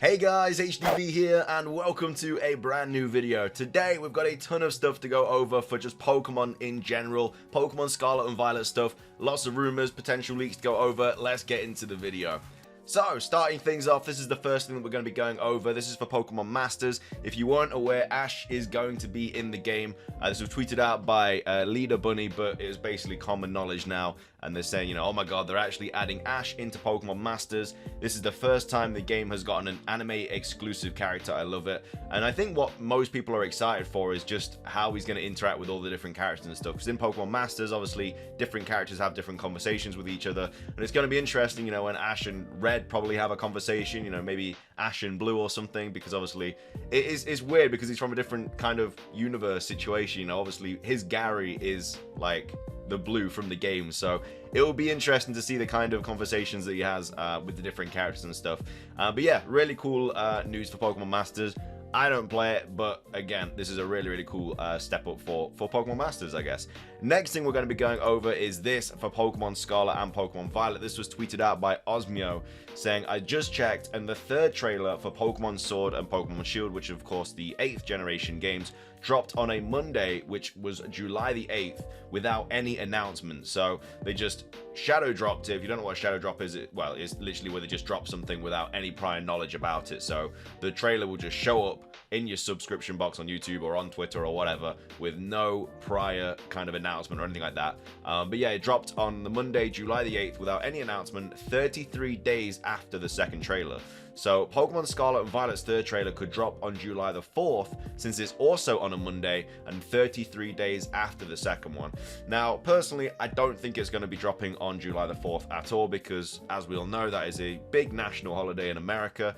Hey guys, HDvee here, and welcome to a brand new video. Today we've got a ton of stuff to go over for just Pokemon in general, Pokemon Scarlet and Violet stuff, lots of rumors, potential leaks to go over. Let's get into the video. So, starting things off, this is the first thing that we're going to be going over. This is for Pokemon Masters. If you weren't aware, Ash is going to be in the game. This was tweeted out by Leader Bunny, but it is basically common knowledge now. And they're saying, oh my god, they're actually adding Ash into Pokemon Masters. This is the first time the game has gotten an anime exclusive character. I love it. And I think what most people are excited for is just how he's going to interact with all the different characters and stuff. Because in Pokemon Masters, obviously, different characters have different conversations with each other. And it's going to be interesting, when Ash and Red probably have a conversation, maybe Ash and Blue or something. Because obviously, it's weird because he's from a different kind of universe situation. Obviously, his Gary is like the Blue from the game, so it will be interesting to see the kind of conversations that he has with the different characters and stuff. But yeah, really cool news for Pokemon Masters. I don't play it, but again, this is a really cool step up for Pokemon Masters, I guess. Next thing we're going to be going over is this for Pokemon Scarlet and Pokemon Violet. This was tweeted out by Osmio, saying, I just checked, and the third trailer for Pokemon Sword and Pokemon Shield, which of course the 8th generation games, dropped on a Monday, which was July the 8th, without any announcement. So they just shadow dropped it. If you don't know what shadow drop is, it's literally where they just drop something without any prior knowledge about it. So the trailer will just show up in your subscription box on YouTube or on Twitter or whatever with no prior kind of announcement or anything like that. But yeah, it dropped on the Monday, July the 8th, without any announcement, 33 days after the second trailer. So Pokemon Scarlet and Violet's third trailer could drop on July the 4th, since it's also on a Monday and 33 days after the second one. Now, personally, I don't think it's going to be dropping on July the 4th at all, because as we all know, that is a big national holiday in America,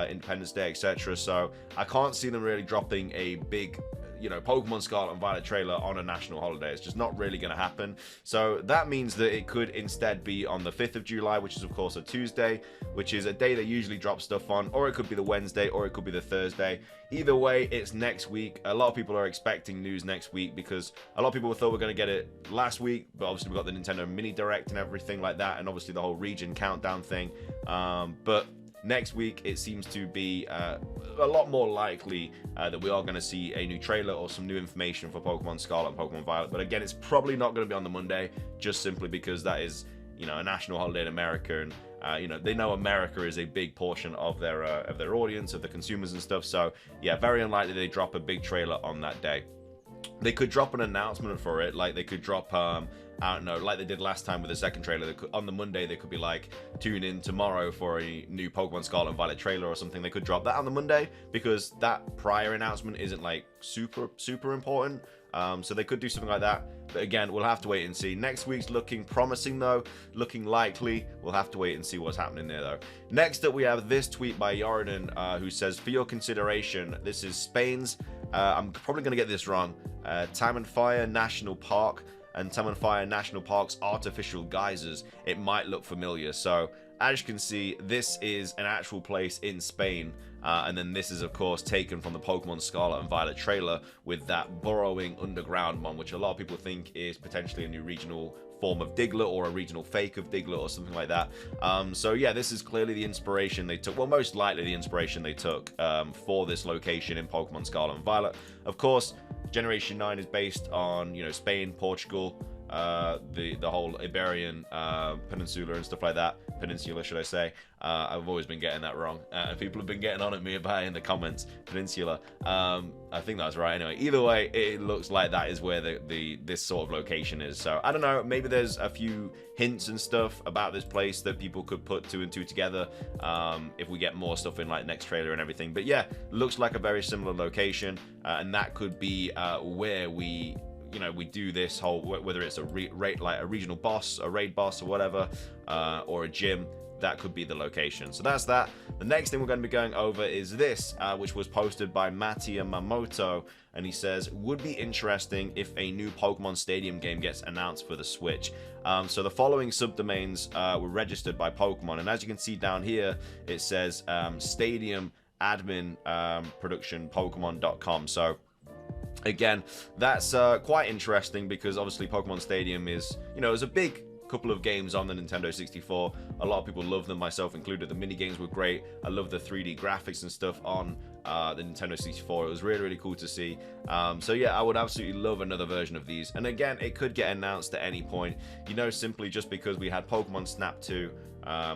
Independence Day, etc. So I can't see them really dropping a big Pokemon Scarlet and Violet trailer on a national holiday. It's just not really going to happen. So that means that it could instead be on the 5th of July, which is of course a Tuesday, which is a day they usually drop stuff on, or it could be the Wednesday, or it could be the Thursday. Either way, it's next week. A lot of people are expecting news next week because a lot of people thought we were going to get it last week, but obviously we got the Nintendo Mini Direct and everything like that, and obviously the whole region countdown thing. But next week, it seems to be a lot more likely that we are going to see a new trailer or some new information for Pokemon Scarlet and Pokemon Violet. But again, it's probably not going to be on the Monday, just simply because that is, a national holiday in America, and they know America is a big portion of their audience, of the consumers and stuff. So yeah, very unlikely they drop a big trailer on that day. They could drop an announcement for it, like they could drop I don't know, like they did last time with the second trailer. On the Monday, they could be like, tune in tomorrow for a new Pokemon Scarlet and Violet trailer or something. They could drop that on the Monday because that prior announcement isn't like super important. So they could do something like that. But again, we'll have to wait and see. Next week's looking promising though, looking likely. We'll have to wait and see what's happening there though. Next up, we have this tweet by Yoridan, who says, for your consideration, this is Spain's, I'm probably going to get this wrong, Tamanfire National Park, and Tamanfire National Park's artificial geysers. It might look familiar. So as you can see, this is an actual place in Spain, and then this is of course taken from the Pokemon Scarlet and Violet trailer with that burrowing underground one, which a lot of people think is potentially a new regional form of Diglett or a regional fake of Diglett or something like that. So yeah, this is clearly the inspiration they took, well, most likely the inspiration they took for this location in Pokemon Scarlet and Violet. Of course, Generation 9 is based on, Spain, Portugal, the whole Iberian peninsula and stuff like that. Peninsula, should I say. I've always been getting that wrong. People have been getting on at me about it in the comments. Peninsula. I think that's right anyway. Either way, it looks like that is where this sort of location is. So, I don't know. Maybe there's a few hints and stuff about this place that people could put two and two together if we get more stuff in like next trailer and everything. But yeah, looks like a very similar location. And that could be where we do this whole, whether it's a regional boss, a raid boss or whatever, or a gym, that could be the location. So that's that. The next thing we're going to be going over is this, which was posted by Matti Yamamoto, and he says, would be interesting if a new Pokemon Stadium game gets announced for the Switch. So the following subdomains were registered by Pokemon, and as you can see down here, it says Stadium Admin Production Pokemon.com. So again, that's quite interesting because obviously Pokemon Stadium is, is a big couple of games on the Nintendo 64. A lot of people love them, myself included. The mini games were great. I love the 3D graphics and stuff on the Nintendo 64. It was really, really cool to see. So yeah, I would absolutely love another version of these. And again, it could get announced at any point, you know, simply just because we had Pokemon Snap 2,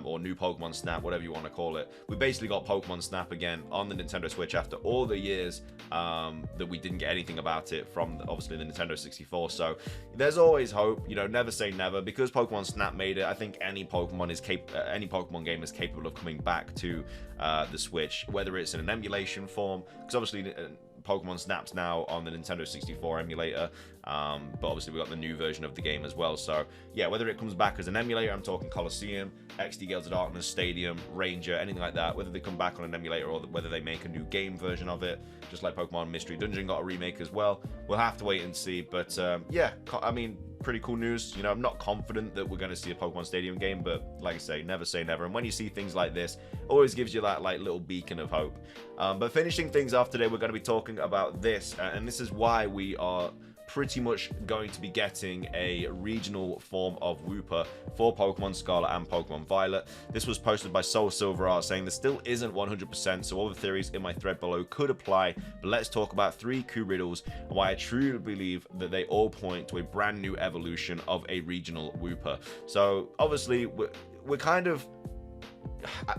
or new Pokemon Snap, whatever you want to call it. We basically got Pokemon Snap again on the Nintendo Switch after all the years that we didn't get anything about it from obviously the Nintendo 64. So there's always hope, you know, never say never. Because Pokemon Snap made it, I think any Pokemon game is capable of coming back to the Switch, whether it's in an emulation form, because obviously Pokemon Snap's now on the Nintendo 64 emulator, but obviously we got the new version of the game as well. So yeah, whether it comes back as an emulator, I'm talking Coliseum, XD Gales of Darkness, Stadium, Ranger, anything like that, whether they come back on an emulator or whether they make a new game version of it, just like Pokemon Mystery Dungeon got a remake as well, we'll have to wait and see. But yeah, I mean, pretty cool news. You know, I'm not confident that we're going to see a Pokemon Stadium game, but like I say never. And when you see things like this, it always gives you that like little beacon of hope. But finishing things off today, we're going to be talking about this, and this is why we are pretty much going to be getting a regional form of Wooper for Pokemon Scarlet and Pokemon Violet. This was posted by Soul Silver Art, saying this still isn't 100%, so all the theories in my thread below could apply, but let's talk about 3 Coup riddles and why I truly believe that they all point to a brand new evolution of a regional Wooper. So obviously we're kind of,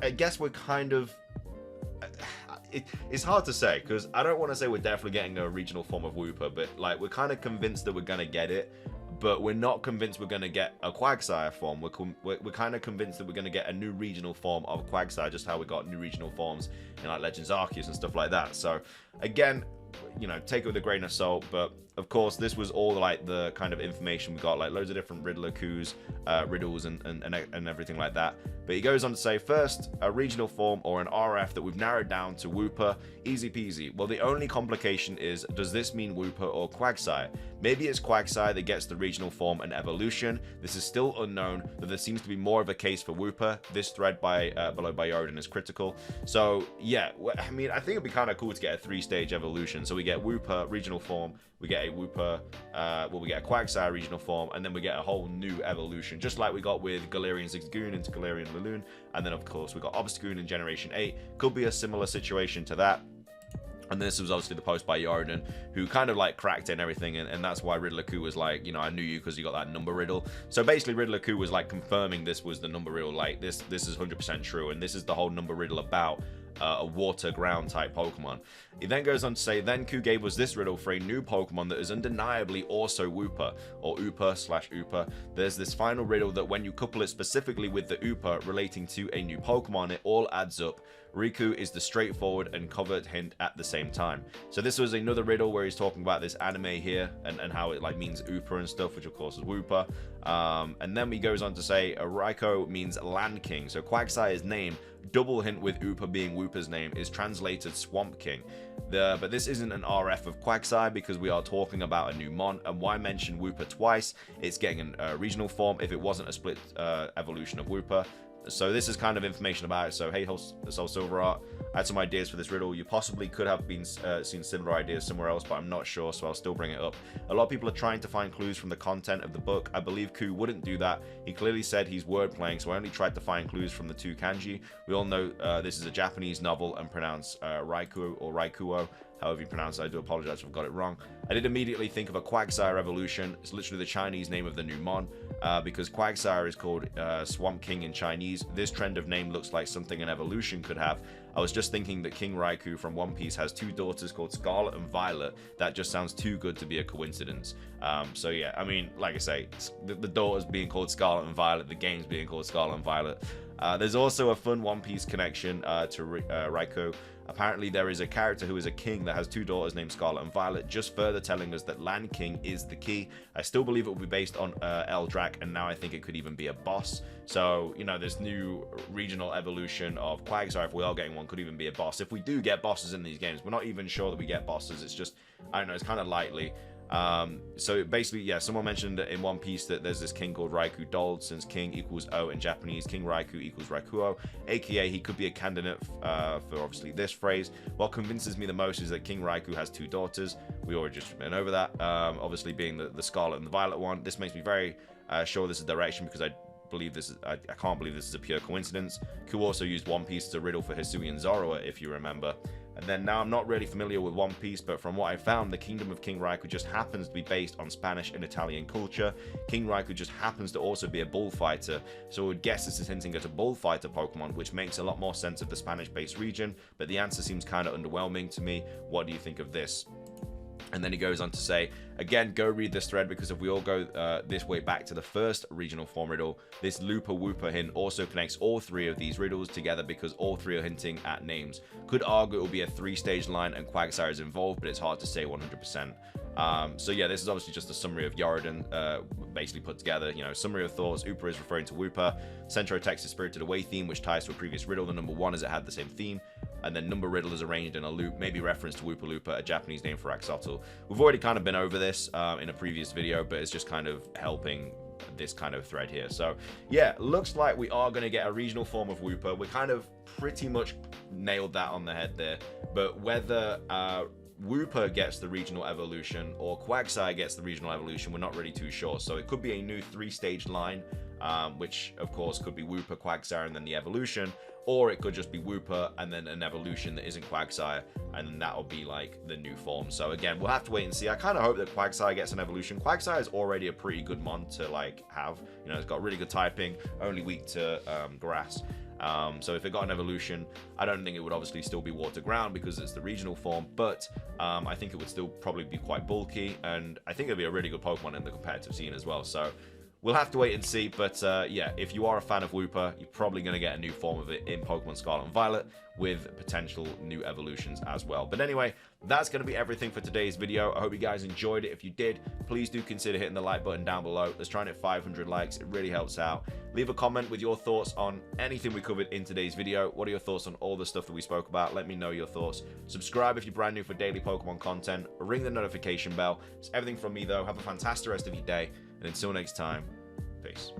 I guess we're kind of, it's hard to say, because I don't want to say we're definitely getting a regional form of Wooper, but like we're kind of convinced that we're going to get it, but we're not convinced we're going to get a Quagsire form. We're kind of convinced that we're going to get a new regional form of Quagsire, just how we got new regional forms in like Legends Arceus and stuff like that. So again, you know, take it with a grain of salt, but of course this was all like the kind of information we got, like loads of different riddler coups, riddles and everything like that. But he goes on to say, first, a regional form or an RF that we've narrowed down to Wooper, easy peasy. Well, the only complication is, does this mean Wooper or Quagsire? Maybe it's Quagsire that gets the regional form and evolution. This is still unknown, but there seems to be more of a case for Wooper. This thread below by Yoden is critical. So yeah, I mean, I think it'd be kind of cool to get a 3-stage evolution. So we get Wooper regional form, we get a Wooper, we get a Quagsire regional form, and then we get a whole new evolution, just like we got with Galarian Zigzagoon into Galarian Laloon, and then of course we got Obstagoon in Generation 8. Could be a similar situation to that. And this was obviously the post by Yoden, who kind of like cracked it and everything, and that's why Riddler Coup was like, you know, I knew you because you got that number riddle. So basically Riddler Coup was like confirming this was the number riddle, like this is 100% true, and this is the whole number riddle about a water ground type Pokemon. He then goes on to say, then Coup gave us this riddle for a new Pokemon that is undeniably also Wooper, or Ooper/Ooper. There's this final riddle that when you couple it specifically with the Ooper relating to a new Pokemon, it all adds up. Riku is the straightforward and covert hint at the same time. So this was another riddle where he's talking about this anime here and how it like means Ooper and stuff, which of course is Wooper. And then he goes on to say Raikou means Land King. So Quagsire's name, double hint with Ooper being Wooper's name, is translated Swamp King. But this isn't an RF of Quagsire because we are talking about a new Mon, and why mention Wooper twice? It's getting a regional form if it wasn't a split evolution of Wooper. So this is kind of information about it. So hey, Soul Silver Art, I had some ideas for this riddle. You possibly could have been seen similar ideas somewhere else, but I'm not sure, so I'll still bring it up. A lot of people are trying to find clues from the content of the book. I believe Coup wouldn't do that. He clearly said he's word playing, so I only tried to find clues from the 2 kanji. We all know this is a Japanese novel and pronounced Raikou or Raikuo. However you pronounce it, I do apologize if I've got it wrong. I did immediately think of a Quagsire evolution. It's literally the Chinese name of the new Mon, because Quagsire is called Swamp King in Chinese. This trend of name looks like something an evolution could have. I was just thinking that King Raikou from One Piece has 2 daughters called Scarlet and Violet. That just sounds too good to be a coincidence. So yeah, I mean, like I say, the daughters being called Scarlet and Violet, the games being called Scarlet and Violet. There's also a fun One Piece connection to Raikou. Apparently there is a character who is a king that has 2 daughters named Scarlet and Violet, just further telling us that Land King is the key. I still believe it will be based on Eldrac, and now I think it could even be a boss. So, you know, this new regional evolution of Quagsire, if we are getting one, could even be a boss. If we do get bosses in these games, we're not even sure that we get bosses. It's just, I don't know, it's kind of likely. So basically, yeah, someone mentioned in One Piece that there's this king called Raikou Dold, since king equals O in Japanese, King Raikou equals Raikuo, aka he could be a candidate for obviously this phrase. What convinces me the most is that King Raikou has 2 daughters. We already just went over that, obviously being the Scarlet and the Violet one. This makes me very sure this is direction because I can't believe this is a pure coincidence. Ku also used One Piece as a riddle for Hisui and Zoroa, if you remember. And then now I'm not really familiar with One Piece, but from what I found, the kingdom of King Raikou just happens to be based on Spanish and Italian culture. King Raikou just happens to also be a bullfighter, so I would guess this is hinting at a bullfighter Pokemon, which makes a lot more sense of the Spanish-based region, but the answer seems kind of underwhelming to me. What do you think of this? And then he goes on to say, again, go read this thread, because if we all go this way back to the first regional form riddle, this Looper Wooper hint also connects all three of these riddles together because all three are hinting at names. Could argue it will be a three-stage line and Quagsire is involved, but it's hard to say 100%. So yeah, this is obviously just a summary of Yorodon, basically put together, you know, summary of thoughts. Ooper is referring to Wooper. Centro text is Spirited Away theme, which ties to a previous riddle. The number one is it had the same theme. And then number riddle is arranged in a loop, maybe reference to Wooper Looper, a Japanese name for Axolotl. We've already kind of been over this in a previous video, but it's just kind of helping this kind of thread here. So yeah, looks like we are going to get a regional form of Wooper. We kind of pretty much nailed that on the head there, but whether Wooper gets the regional evolution or Quagsire gets the regional evolution, we're not really too sure. So it could be a new three-stage line, which of course could be Wooper, Quagsire, and then the evolution, or it could just be Wooper and then an evolution that isn't Quagsire, and then that'll be like the new form. So again, we'll have to wait and see. I kind of hope that Quagsire gets an evolution. Quagsire is already a pretty good mon to like have. You know, it's got really good typing, only weak to grass. So if it got an evolution, I don't think it would obviously still be water ground because it's the regional form, but I think it would still probably be quite bulky, and I think it'd be a really good Pokemon in the competitive scene as well. So we'll have to wait and see, but yeah, if you are a fan of Wooper, you're probably going to get a new form of it in Pokemon Scarlet and Violet with potential new evolutions as well. But anyway, that's going to be everything for today's video. I hope you guys enjoyed it. If you did, please do consider hitting the like button down below. Let's try and hit 500 likes. It really helps out. Leave a comment with your thoughts on anything we covered in today's video. What are your thoughts on all the stuff that we spoke about? Let me know your thoughts. Subscribe if you're brand new for daily Pokemon content. Ring the notification bell. It's everything from me, though. Have a fantastic rest of your day, and until next time, peace.